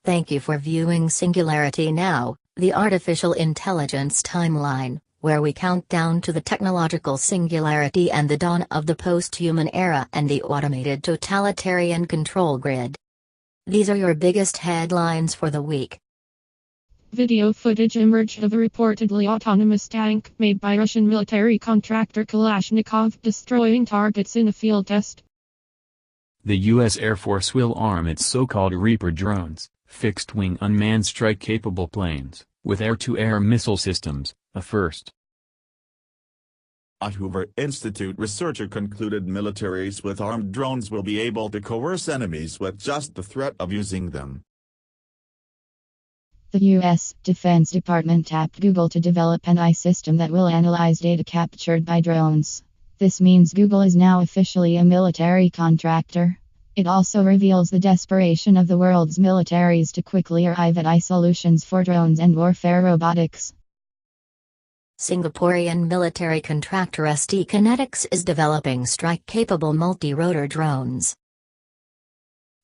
Thank you for viewing Singularity Now, the artificial intelligence timeline, where we count down to the technological singularity and the dawn of the post-human era and the automated totalitarian control grid. These are your biggest headlines for the week. Video footage emerged of a reportedly autonomous tank made by Russian military contractor Kalashnikov destroying targets in a field test. The U.S. Air Force will arm its so-called Reaper drones, fixed-wing unmanned strike-capable planes, with air-to-air missile systems, a first. A Hoover Institute researcher concluded militaries with armed drones will be able to coerce enemies with just the threat of using them. The U.S. Defense Department tapped Google to develop an AI system that will analyze data captured by drones. This means Google is now officially a military contractor. It also reveals the desperation of the world's militaries to quickly arrive at AI solutions for drones and warfare robotics. Singaporean military contractor ST Kinetics is developing strike-capable multi-rotor drones.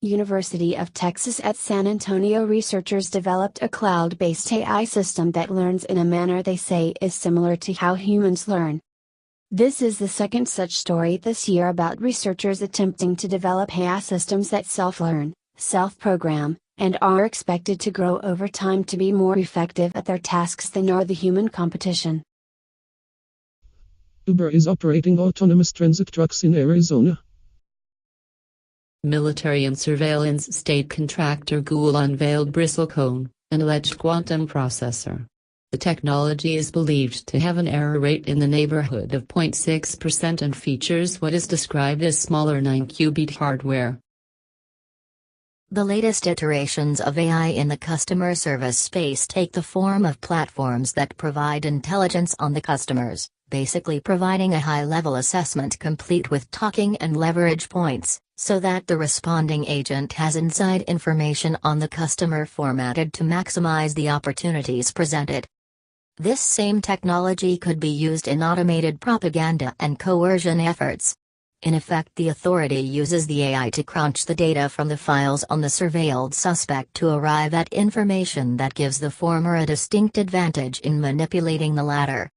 University of Texas at San Antonio researchers developed a cloud-based AI system that learns in a manner they say is similar to how humans learn. This is the second such story this year about researchers attempting to develop AI systems that self-learn, self-program, and are expected to grow over time to be more effective at their tasks than are the human competition. Uber is operating autonomous transit trucks in Arizona. Military and surveillance state contractor Google unveiled Bristlecone, an alleged quantum processor. The technology is believed to have an error rate in the neighborhood of 0.6% and features what is described as smaller 9-qubit hardware. The latest iterations of AI in the customer service space take the form of platforms that provide intelligence on the customers, basically providing a high-level assessment complete with talking and leverage points, so that the responding agent has inside information on the customer formatted to maximize the opportunities presented. This same technology could be used in automated propaganda and coercion efforts. In effect, the authority uses the AI to crunch the data from the files on the surveilled suspect to arrive at information that gives the former a distinct advantage in manipulating the latter.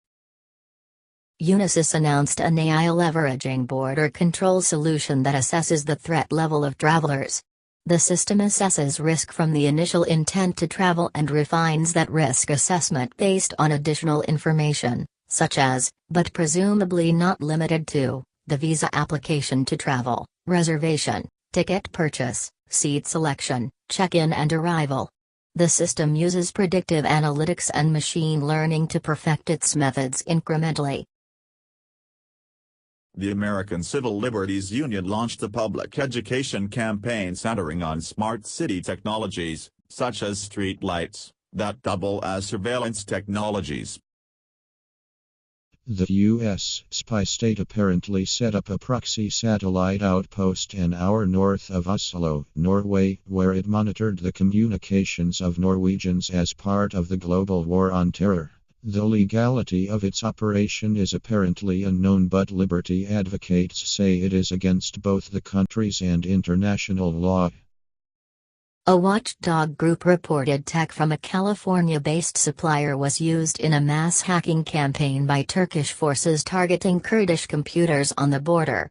Unisys announced an AI leveraging border control solution that assesses the threat level of travelers. The system assesses risk from the initial intent to travel and refines that risk assessment based on additional information, such as, but presumably not limited to, the visa application to travel, reservation, ticket purchase, seat selection, check-in and arrival. The system uses predictive analytics and machine learning to perfect its methods incrementally. The American Civil Liberties Union launched a public education campaign centering on smart city technologies, such as street lights, that double as surveillance technologies. The U.S. spy state apparently set up a proxy satellite outpost an hour north of Oslo, Norway, where it monitored the communications of Norwegians as part of the global war on terror. The legality of its operation is apparently unknown, but liberty advocates say it is against both the countries and international law. A watchdog group reported tech from a California-based supplier was used in a mass hacking campaign by Turkish forces targeting Kurdish computers on the border.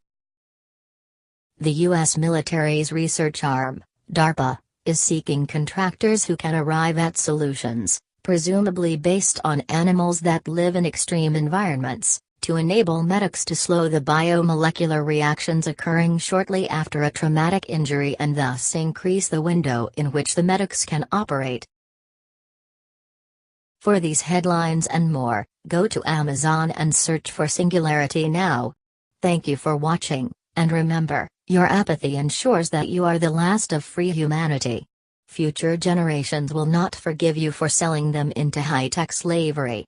The U.S. military's research arm, DARPA, is seeking contractors who can arrive at solutions, presumably based on animals that live in extreme environments, to enable medics to slow the biomolecular reactions occurring shortly after a traumatic injury and thus increase the window in which the medics can operate. For these headlines and more, go to Amazon and search for Singularity Now. Thank you for watching, and remember, your apathy ensures that you are the last of free humanity. Future generations will not forgive you for selling them into high-tech slavery.